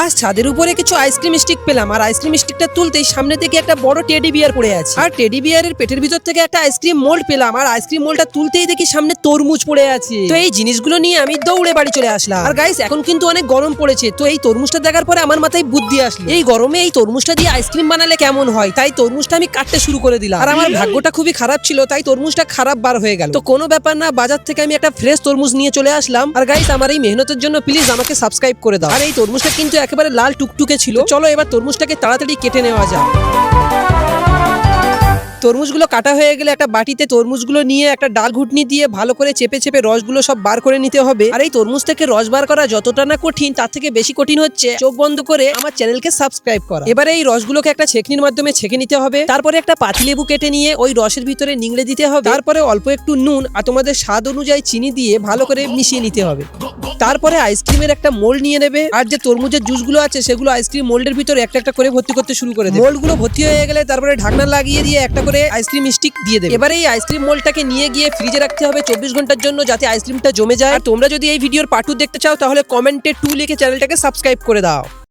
আজ ছাদের উপরে কিছু আইসক্রিম স্টিক পেলাম, আর আইসক্রিম স্টিকটা তুলতেই সামনে থেকে একটা বড় টেডি বিয়ার পড়ে আছে, আর টেডি বিয়ারের পেটের ভিতর থেকে একটা আইসক্রিম মোল্ড পেলাম, আর আইসক্রিম মোল্ডটা তুলতেই দেখি সামনে তরমুজ পড়ে আছে। তো এই জিনিসগুলো নিয়ে আমি দৌড়ে বাড়ি চলে আসলাম। আর গাইস, এখন কিন্তু অনেক গরম পড়েছে, তো এই তরমুজটা দেখার পরে আমার মাথায় বুদ্ধি আসলো, এই গরমে এই তরমুজটা দিয়ে আইসক্রিম বানালে কেমন হয়। তাই তরমুজটা আমি কাটতে শুরু করে দিলাম, আর আমার ভাগ্যটা খুবই খারাপ ছিল, তাই তরমুজটা খারাপ বার হয়ে গেল। তো কোনো ব্যাপার না, বাজার থেকে আমি একটা ফ্রেশ তরমুজ নিয়ে চলে আসলাম। আর গাইস, আমার এই মেহনতের জন্য প্লিজ আমাকে সাবস্ক্রাইব করে দাও। আর এই তরমুজটা কিন্তু একেবারে লাল টুকটুকে ছিল। চলো এবার তরমুজটাকে তাড়াতাড়ি কেটে নেওয়া যাক। তরমুজগুলো কাটা হয়ে গেলে একটা বাটিতে তরমুজগুলো নিয়ে একটা ডাল ঘুটনি দিয়ে ভালো করে চেপে চেপে রসগুলো সব বার করে নিতে হবে। আর এই তরমুজ থেকে রস বার করা যতটা না কঠিন, তার থেকে বেশি কঠিন হচ্ছে চোখ বন্ধ করে আমার চ্যানেলকে সাবস্ক্রাইব করা। এবারে এই রসগুলোকে একটা ছেঁকনির মাধ্যমে ছেঁকে নিতে হবে। তারপরে একটা পাতিলেবু কেটে নিয়ে ওই রসের ভিতরে নিংড়ে দিতে হবে। তারপরে অল্প একটু নুন আর তোমাদের স্বাদ অনুযায়ী চিনি দিয়ে ভালো করে মিশিয়ে নিতে হবে। তারপরে আইসক্রিমের একটা মোল্ড নিয়ে নেবে, আর যে তরমুজের জুসগুলো আছে সেগুলো আইসক্রিম মোল্ডের ভিতরে একটা একটা করে ভর্তি করতে শুরু করে দেবে। মোল্ডগুলো ভর্তি হয়ে গেলে তারপরে ঢাকনা লাগিয়ে দিয়ে একটা করে আইসক্রিম স্টিক দিয়ে দেবে। এবারে এই আইসক্রিম মোল্ডটাকে নিয়ে গিয়ে ফ্রিজে রাখতে হবে 24 ঘন্টার জন্য, যাতে আইসক্রিমটা জমে যায়। আর তোমরা যদি এই ভিডিওর পার্ট 2 দেখতে চাও তাহলে কমেন্টে 2 লিখে চ্যানেলটাকে সাবস্ক্রাইব করে দাও।